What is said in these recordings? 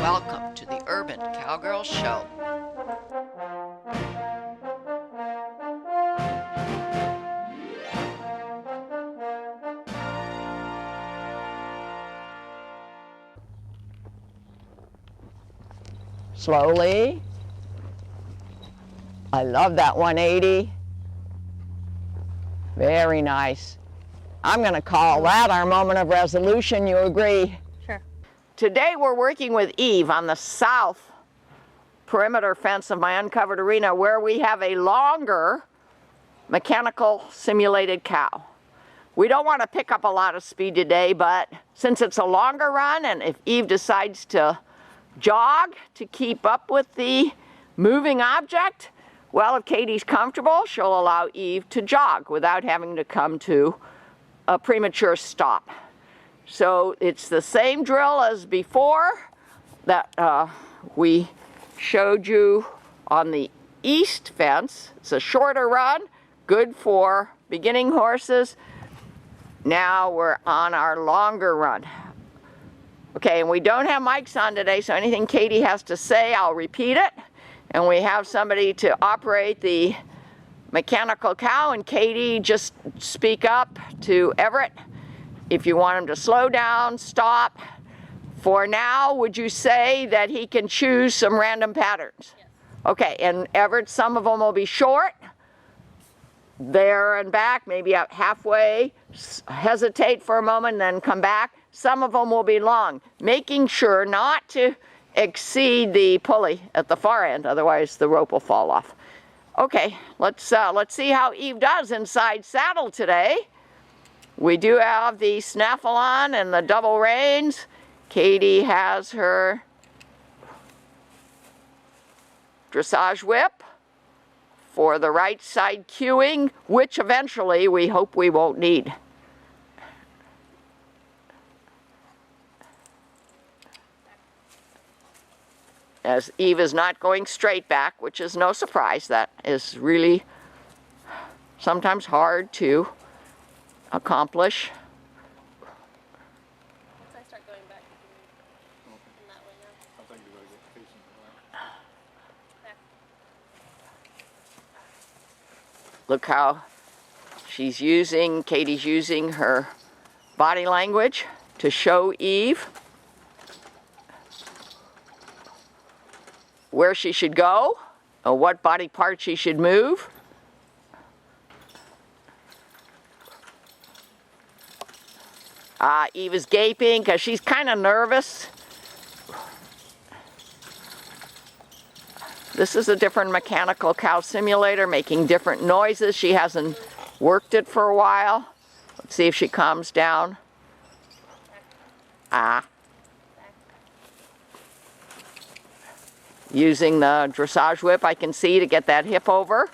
Welcome to the Urban Cowgirl Show. Slowly. I love that 180. Very nice. I'm going to call that our moment of resolution. You agree? Sure. Today we're working with Eve on the south perimeter fence of my uncovered arena, where we have a longer mechanical simulated cow. We don't want to pick up a lot of speed today, but since it's a longer run, and if Eve decides to jog to keep up with the moving object, well, if Katie's comfortable, she'll allow Eve to jog without having to come to a premature stop. So it's the same drill as before that we showed you on the east fence. It's a shorter run, good for beginning horses. Now we're on our longer run. Okay, and we don't have mics on today, so anything Katie has to say, I'll repeat it. And we have somebody to operate the mechanical cow, and Katie, just speak up to Everett if you want him to slow down, stop. For now, would you say that he can choose some random patterns? Yes. Okay, and Everett, some of them will be short, there and back, maybe out halfway, hesitate for a moment, then come back. Some of them will be long, making sure not to exceed the pulley at the far end, otherwise the rope will fall off. Okay, let's see how Eve does inside saddle today. We do have the snaffle on and the double reins. Katie has her dressage whip for the right side cueing, which eventually we hope we won't need. As Eve is not going straight back, which is no surprise. That is really sometimes hard to accomplish. Once I start going back, you can in that way now. I think you better get patient with that. Back. Look how Katie's using her body language to show Eve where she should go, or what body part she should move. Eve is gaping because she's kind of nervous. This is a different mechanical cow simulator, making different noises. She hasn't worked it for a while. Let's see if she calms down. Using the dressage whip, I can see, to get that hip over.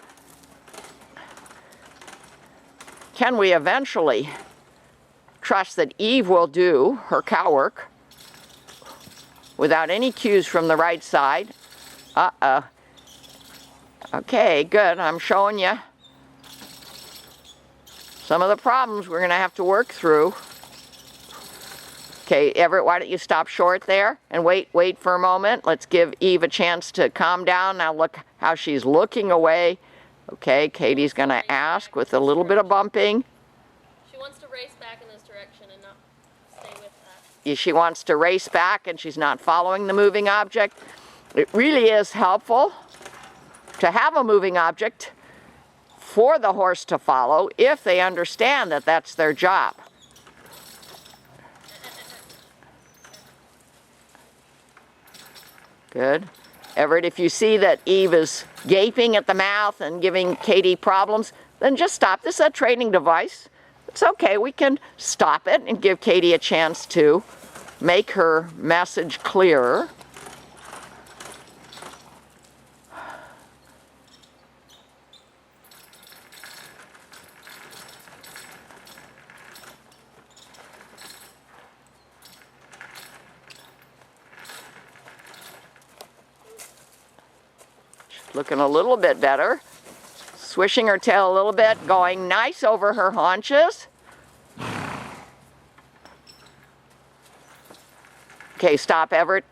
Can we eventually trust that Eve will do her cow work without any cues from the right side? Okay, good. I'm showing you some of the problems we're going to have to work through. Okay, Everett, why don't you stop short there and wait for a moment. Let's give Eve a chance to calm down. Now look how she's looking away. Okay, Katie's going to ask with a little bit of bumping. She wants to race back in this direction and not stay with that. She wants to race back and she's not following the moving object. It really is helpful to have a moving object for the horse to follow if they understand that that's their job. Good. Everett, if you see that Eve is gaping at the mouth and giving Katie problems, then just stop. This is a training device. It's okay. We can stop it and give Katie a chance to make her message clearer. Looking a little bit better. Swishing her tail a little bit, going nice over her haunches. Okay, stop, Everett.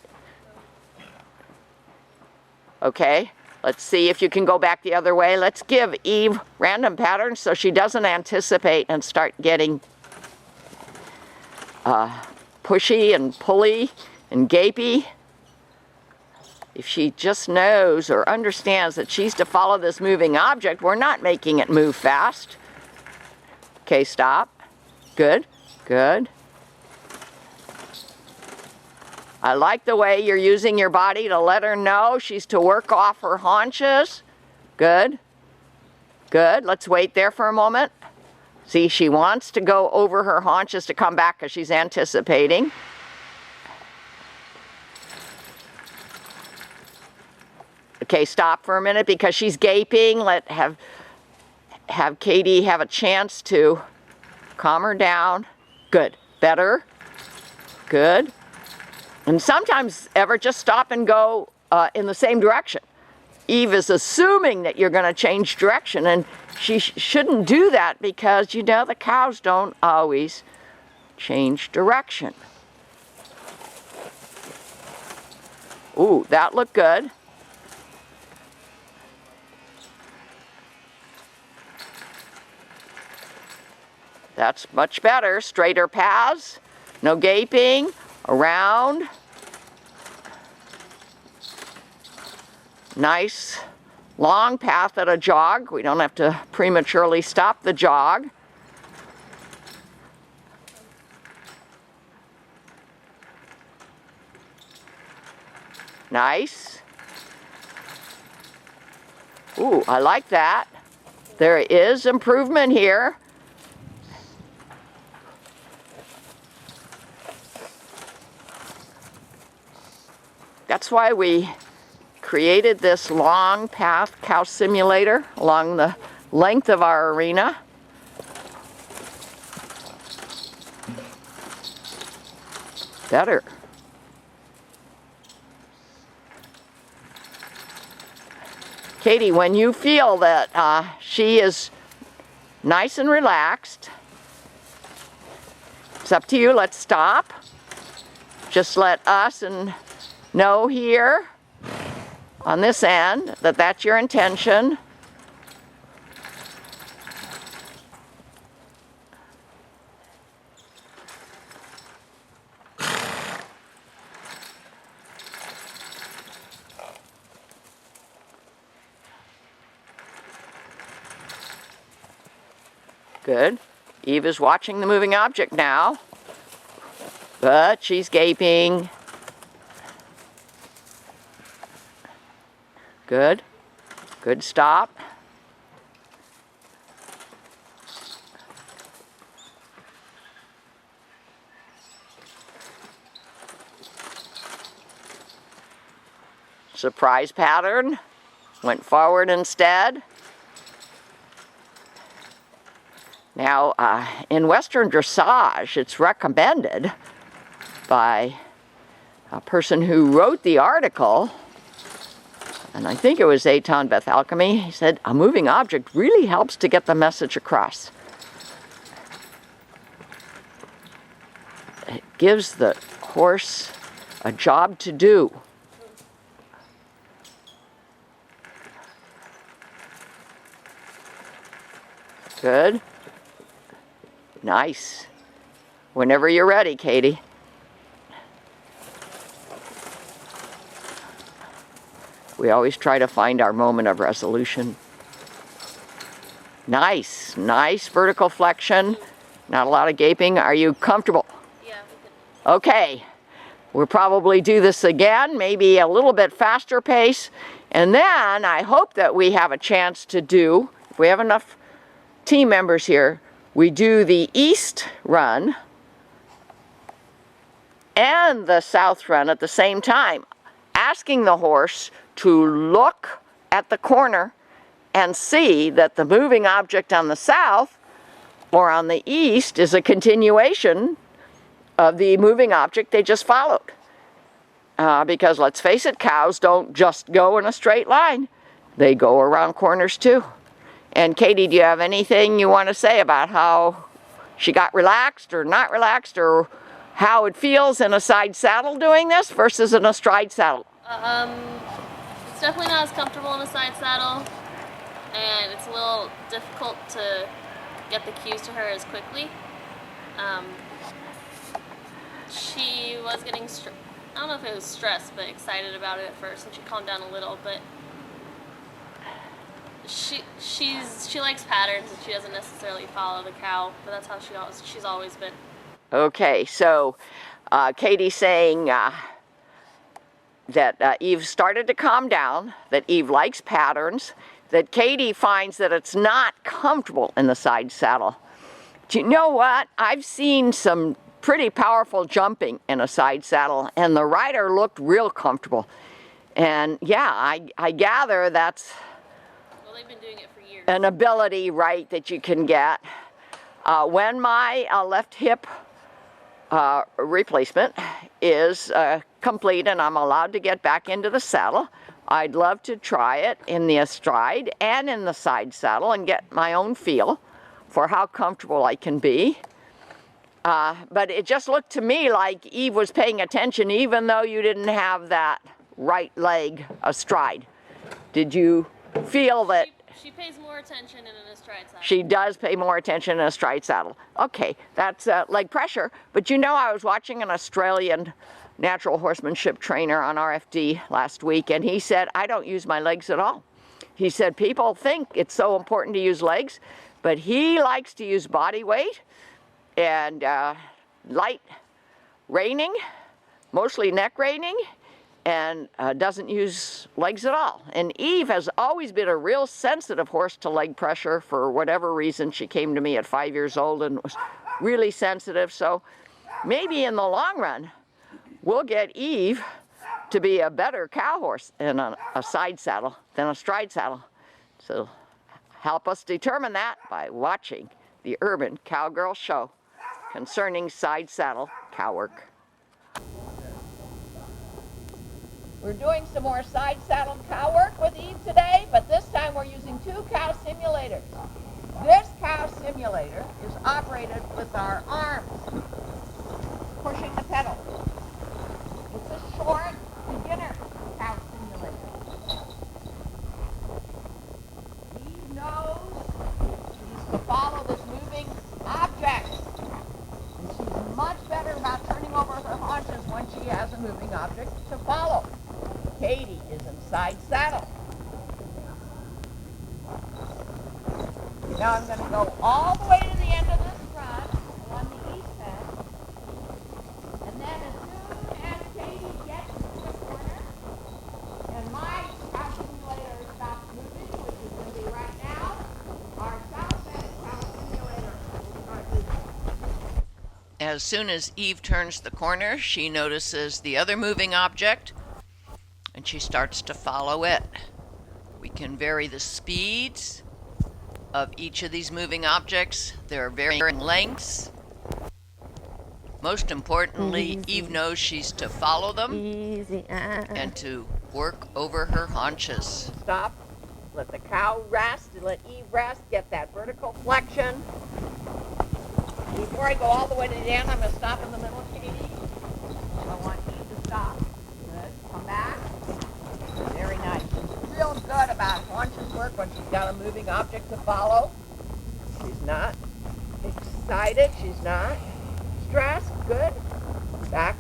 Okay, let's see if you can go back the other way. Let's give Eve random patterns so she doesn't anticipate and start getting pushy and pulley and gapey. If she just knows or understands that she's to follow this moving object, we're not making it move fast. Okay, stop. Good, good. I like the way you're using your body to let her know she's to work off her haunches. Good, good. Let's wait there for a moment. See, she wants to go over her haunches to come back because she's anticipating. Okay, stop for a minute because she's gaping. Have Katie have a chance to calm her down. Good. Better. Good. And sometimes ever just stop and go in the same direction. Eve is assuming that you're going to change direction, and she shouldn't do that because, you know, the cows don't always change direction. Ooh, that looked good. That's much better. Straighter paths, no gaping, around. Nice long path at a jog. We don't have to prematurely stop the jog. Nice. Ooh, I like that. There is improvement here. That's why we created this long path cow simulator along the length of our arena. Better. Katie, when you feel that she is nice and relaxed, it's up to you. Let's stop. Just let us know here on this end that that's your intention. Good. Eve is watching the moving object now, but she's gaping. Good. Good stop. Surprise pattern. Went forward instead. Now, in Western dressage, it's recommended by a person who wrote the article, and I think it was Eitan Beth Alchemy. He said, a moving object really helps to get the message across. It gives the horse a job to do. Good. Nice. Whenever you're ready, Katie. We always try to find our moment of resolution. Nice, nice vertical flexion. Not a lot of gaping. Are you comfortable? Yeah, we could. Okay. We'll probably do this again, maybe a little bit faster pace. And then I hope that we have a chance to do, if we have enough team members here, we do the east run and the south run at the same time, asking the horse to look at the corner and see that the moving object on the south or on the east is a continuation of the moving object they just followed. Because let's face it, cows don't just go in a straight line. They go around corners too. And Katie, do you have anything you want to say about how she got relaxed or not relaxed, or how it feels in a side saddle doing this versus in a stride saddle? It's definitely not as comfortable in a side saddle, and it's a little difficult to get the cues to her as quickly. She was getting, I don't know if it was stressed, but excited about it at first, and she calmed down a little, but she likes patterns, and she doesn't necessarily follow the cow, but that's how she's always been. Okay, so Katie's saying that Eve started to calm down, that Eve likes patterns, that Katie finds that it's not comfortable in the side saddle. Do you know what? I've seen some pretty powerful jumping in a side saddle, and the rider looked real comfortable. And yeah, I gather that's They've been doing it for years. an ability, right, that you can get. When my left hip replacement is complete and I'm allowed to get back into the saddle, I'd love to try it in the astride and in the side saddle and get my own feel for how comfortable I can be. But it just looked to me like Eve was paying attention even though you didn't have that right leg astride. Did you feel that? She pays more attention in an astride saddle. She does pay more attention in a stride saddle. Okay, that's leg pressure. But you know, I was watching an Australian natural horsemanship trainer on RFD last week, and he said, I don't use my legs at all. He said, people think it's so important to use legs, but he likes to use body weight and light reining, mostly neck reining, and doesn't use legs at all. And Eve has always been a real sensitive horse to leg pressure for whatever reason. She came to me at 5 years old and was really sensitive. So maybe in the long run, we'll get Eve to be a better cow horse in a side saddle than a stride saddle. So help us determine that by watching the Urban Cowgirl Show concerning side saddle cow work. We're doing some more side saddle cow work with Eve today, but this time we're using 2 cow simulators. This cow simulator is operated with our arms, pushing the pedal. It's a short beginner cow simulator. Eve knows she's to follow this moving object. And she's much better about turning over her haunches when she has a moving object to follow. Katie is in side saddle. Now I'm going to go all the way to the end of this run on the east end. And then as soon as Katie gets to the corner and my cow simulator stops moving, which is going to be right now, our south end cow simulator will start moving. As soon as Eve turns the corner, she notices the other moving object, and she starts to follow it. We can vary the speeds of each of these moving objects. There are varying lengths. Most importantly, Eve knows she's to follow them and to work over her haunches. Stop. Let the cow rest and let Eve rest. Get that vertical flexion. Before I go all the way to the end, I'm going to stop in the middle, Katie. I want Eve to stop. Good. Come back. Very nice. She's real good about haunches work when she's got a moving object to follow. She's not excited. She's not stressed. Good. Back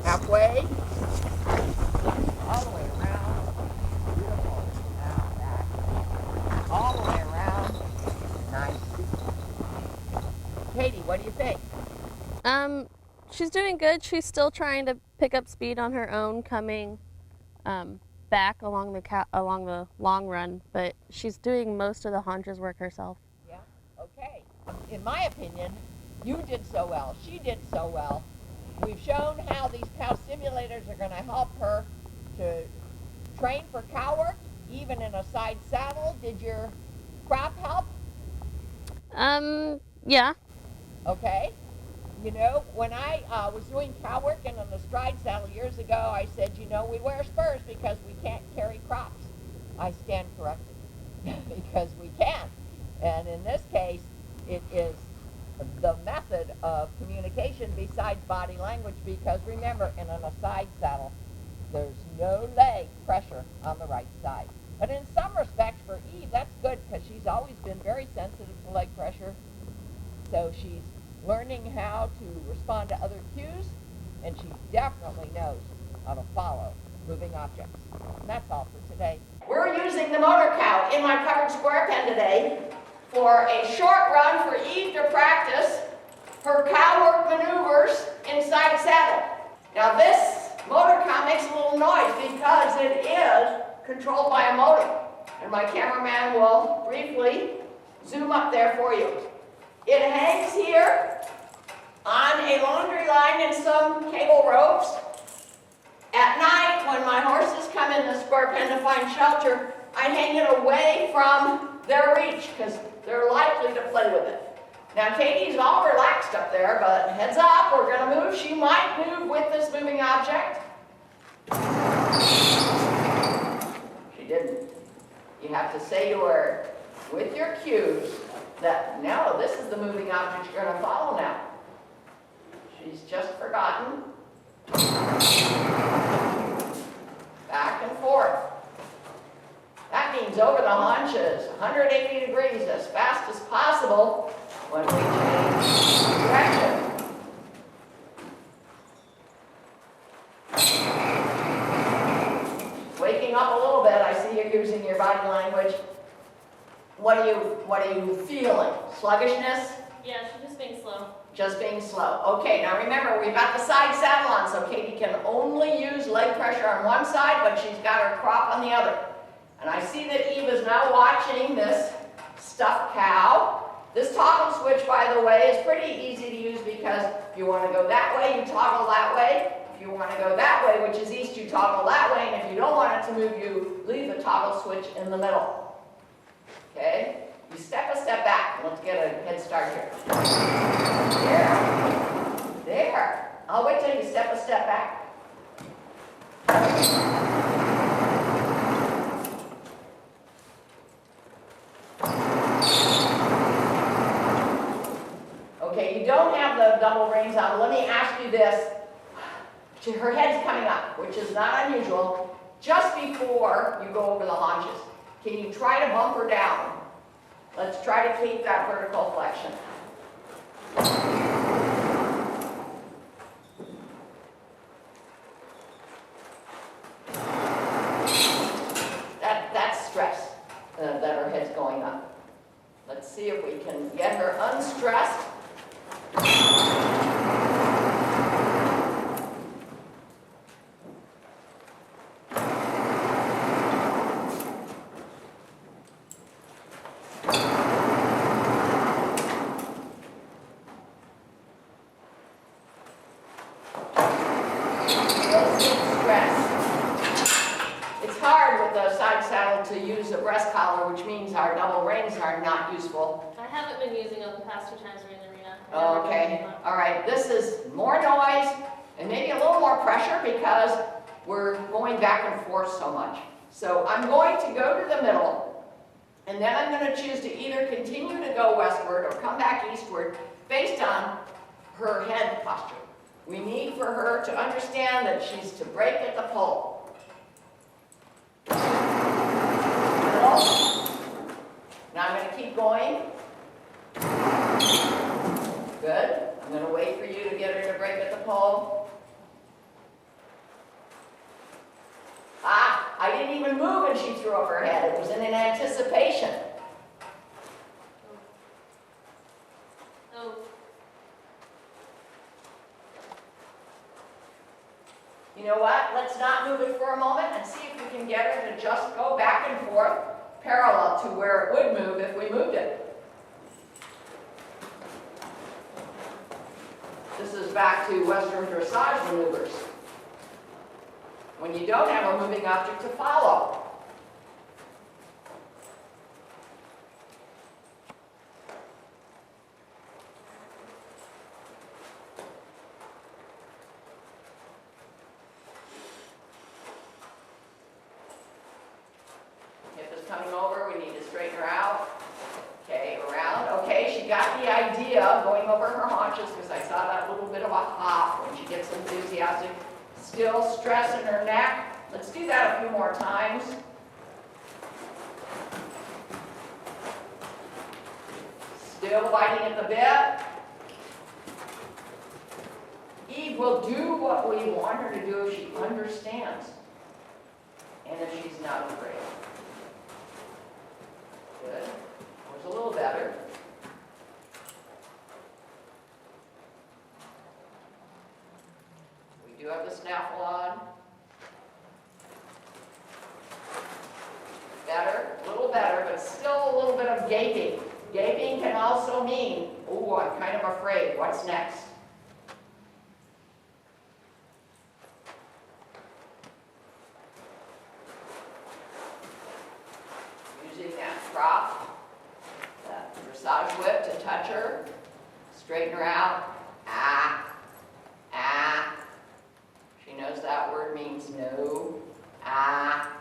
halfway. All the way around. Beautiful. Now back. All the way around. Nice. Katie, what do you think? She's doing good. She's still trying to pick up speed on her own coming back along the long run, but she's doing most of the haunches work herself. Yeah, okay. In my opinion, you did so well. She did so well. We've shown how these cow simulators are going to help her to train for cow work, even in a side saddle. Did your crop help? Yeah. Okay. You know, when I was doing cow work in an astride saddle years ago, I said, you know, we wear spurs because we can't carry crops. I stand corrected because we can. And in this case, it is the method of communication besides body language because remember, in an aside saddle, There's no leg pressure on the right side. But in some respects for Eve, that's good because she's always been very sensitive to leg pressure. So she's learning how to respond to other cues, and she definitely knows how to follow moving objects. And that's all for today. We're using the motor cow in my covered square pen today for a short run for Eve to practice her cow work maneuvers inside a saddle. Now this motor cow makes a little noise because it is controlled by a motor. And my cameraman will briefly zoom up there for you. It hangs here on a laundry line and some cable ropes. At night, when my horses come in the square pen to find shelter, I hang it away from their reach because they're likely to play with it. Now Katie's all relaxed up there, but heads up, we're going to move. She might move with this moving object. She didn't. You have to say to her, with your cues, that no, this is the moving object you're going to follow now. She's just forgotten. Back and forth. That means over the haunches, 180 degrees as fast as possible when we change direction. Waking up a little bit, I see you're using your body language. What are you feeling? Sluggishness? Yeah, she's just being slow. Just being slow. Okay, now remember, we've got the side saddle on, so Katie can only use leg pressure on one side, but she's got her crop on the other. And I see that Eve is now watching this stuffed cow. This toggle switch, by the way, is pretty easy to use because if you want to go that way, you toggle that way. If you want to go that way, which is east, you toggle that way. And if you don't want it to move, you leave the toggle switch in the middle. Okay? You step a step back. Let's get a head start here. There. There. I'll wait till you step a step back. Okay, you don't have the double reins on. Let me ask you this. Her head's coming up, which is not unusual. Just before you go over the haunches, can you try to bump her down? Let's try to keep that vertical flexion. That's stress, that her head's going up. Let's see if we can get her unstressed. To use a breast collar, which means our double reins are not useful. I haven't been using them the past 2 times we're in the arena. Okay, all right. This is more noise and maybe a little more pressure because we're going back and forth so much. So I'm going to go to the middle, and then I'm going to choose to either continue to go westward or come back eastward based on her head posture. We need for her to understand that she's to break at the pole. Now I'm going to keep going. Good. I'm going to wait for you to get her to break at the pole. Ah, I didn't even move and she threw up her head. It was in anticipation. Oh. You know what? Let's not move it for a moment and see if we can get her to just go back and forth parallel to where it would move if we moved it. This is back to Western dressage maneuvers. When you don't have a moving object to follow. Coming over, we need to straighten her out. Okay, around. Okay, she got the idea of going over her haunches because I saw that little bit of a hop when she gets enthusiastic. Still stress in her neck. Let's do that a few more times. Still biting at the bit. Eve will do what we want her to do if she understands and if she's not afraid. Good. That was a little better. We do have the snaffle on. Better, a little better, but still a little bit of gaping. Gaping can also mean, oh, I'm kind of afraid. What's next? Using that prop, that dressage whip to touch her, straighten her out. Ah, ah. She knows that word means no. Ah.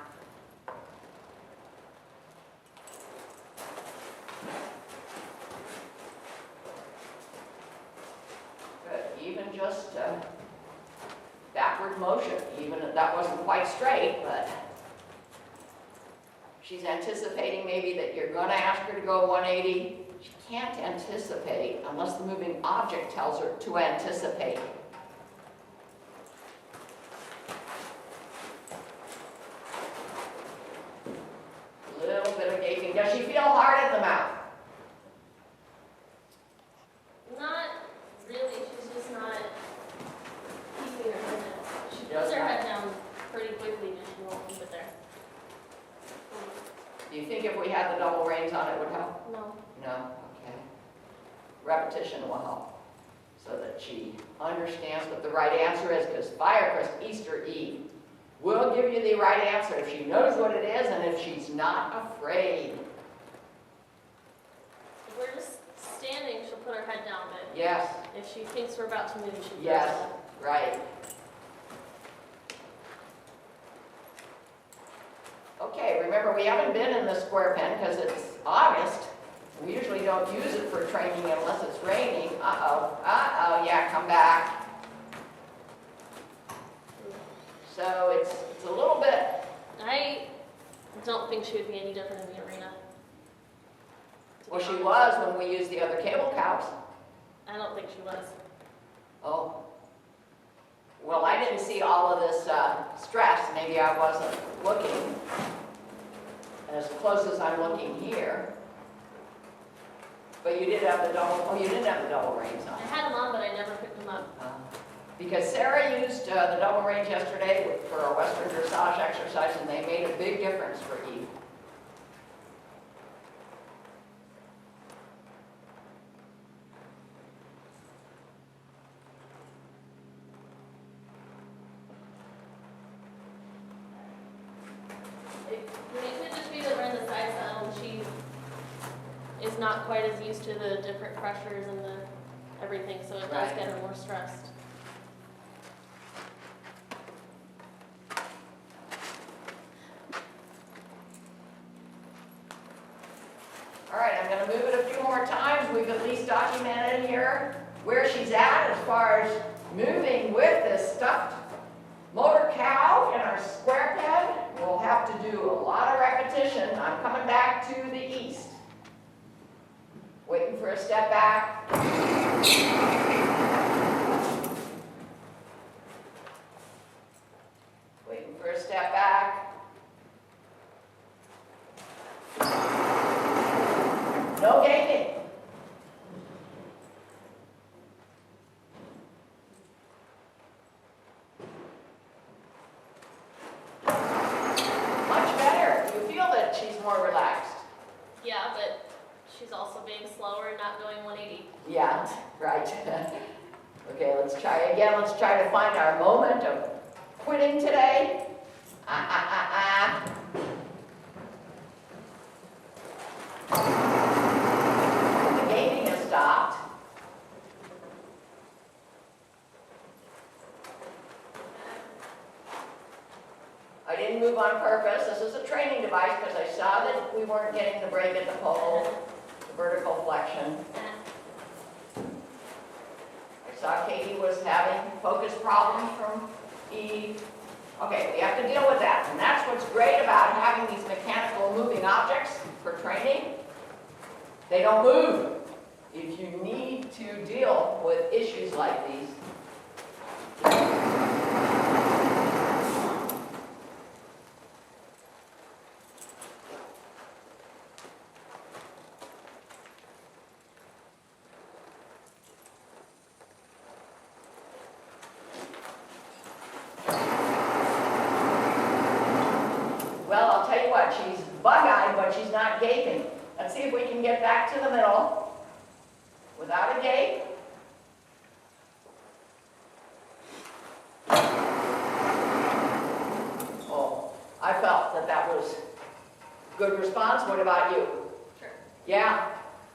Even just backward motion, even if that wasn't quite straight, but she's anticipating maybe that you're going to ask her to go 180. She can't anticipate unless the moving object tells her to anticipate. A little bit of gaping. Does she feel hard at the mouth? Not really. She's just not keeping her head down. She Yes, puts her ma'am. head down pretty quickly, but she won't keep it there. Do you think if we had the double reins on it would help? No. No? Okay. Repetition will help so that she understands what the right answer is, because Firecrest Easter Eve will give you the right answer if she knows what it is and if she's not afraid. If we're just standing, she'll put her head down, but Yes, if she thinks we're about to move, she yes, does that. right. Okay, remember we haven't been in the square pen because it's August. We usually don't use it for training unless it's raining. Yeah, come back. So it's a little bit, I don't think she would be any different in the arena. To be well, she honest. was when we used the other cable cows. I don't think she was. Oh. Well, I didn't see all of this stress. Maybe I wasn't looking as close as I'm looking here. But you did have the double, oh, you didn't have the double reins I on. had them on, but I never picked them up. Because Sarah used the double reins yesterday for a Western dressage exercise, and they made a big difference for Eve. It could just be that we're in the side saddle and she is not quite as used to the different pressures and the everything, so it does Right. get her more stressed. All right, I'm going to move it a few more times. We've at least documented here where she's at as far as moving with this stuffed motor cow in our square pen. We'll have to do a lot of repetition. I'm coming back to the east. Waiting for a step back. Waiting for a step back. No gaping. Much better. You feel that she's more relaxed. Yeah, but she's also being slower and not going 180. Yeah, right. Okay, let's try again. Let's try to find our moment of quitting today. The gaping has stopped. I didn't move on purpose. This is a training device because I saw that we weren't getting the break at the pole, the vertical flexion. I saw Katie was having focus problems from Eve. Okay, we have to deal with that. And that's what's great about having these mechanical moving objects for training. They don't move. If you need to deal with issues like these, well, I'll tell you what, she's bug-eyed, but she's not gaping. Let's see if we can get back to the middle without a gape. Oh, I felt that that was good response. What about you? Sure. Yeah.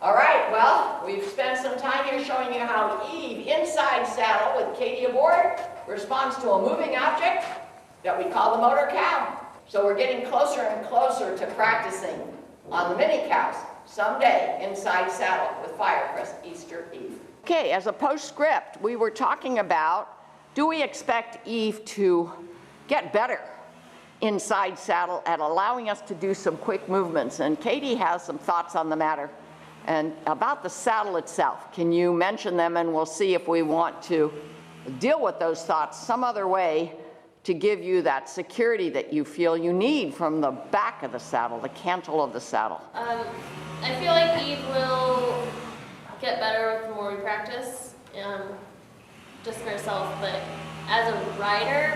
All right, well, we've spent some time here showing you how Eve, inside saddle with Katie aboard, responds to a moving object that we call the motor cow. So we're getting closer and closer to practicing on the mini cows someday inside saddle with Firecrest Easter Eve. Okay, as a postscript, we were talking about, do we expect Eve to get better inside saddle at allowing us to do some quick movements? And Katie has some thoughts on the matter. And about the saddle itself, can you mention them, and we'll see if we want to deal with those thoughts some other way to give you that security that you feel you need from the back of the saddle, the cantle of the saddle. I feel like Eve will get better with the more we practice, just for herself, but as a rider,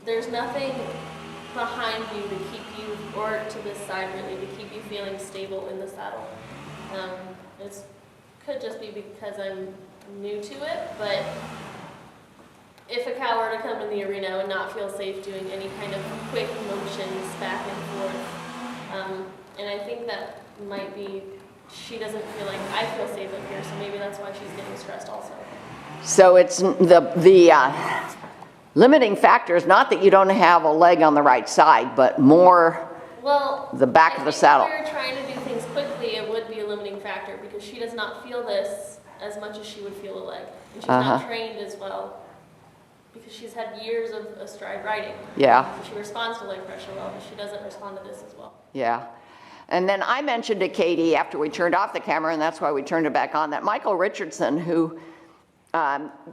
there's nothing behind you to keep you, or to this side really, to keep you feeling stable in the saddle. It could just be because I'm new to it, but if a cow were to come in the arena, I would not feel safe doing any kind of quick motions back and forth. And I think that might be, she doesn't feel like I feel safe up here, so maybe that's why she's getting stressed also. So it's the limiting factor is not that you don't have a leg on the right side, but more the back of the saddle. If we were trying to do things quickly, it would be a limiting factor because she does not feel this as much as she would feel a leg. And she's not trained as well because she's had years of astride riding. Yeah. So she responds to leg pressure well, but she doesn't respond to this as well. Yeah. And then I mentioned to Katie after we turned off the camera, and that's why we turned it back on, that Michael Richardson, who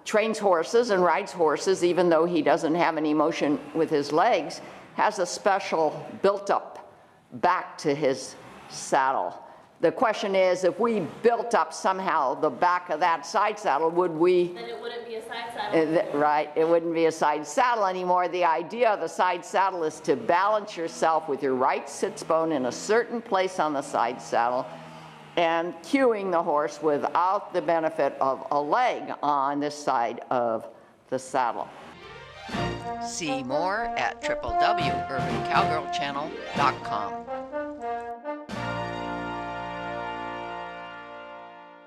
trains horses and rides horses, even though he doesn't have any motion with his legs, has a special built-up back to his saddle. The question is, if we built up somehow the back of that side saddle, would we... Then it wouldn't be a side saddle. Right, it wouldn't be a side saddle anymore. The idea of the side saddle is to balance yourself with your right sits bone in a certain place on the side saddle and cueing the horse without the benefit of a leg on this side of the saddle. See more at www.urbancowgirlchannel.com.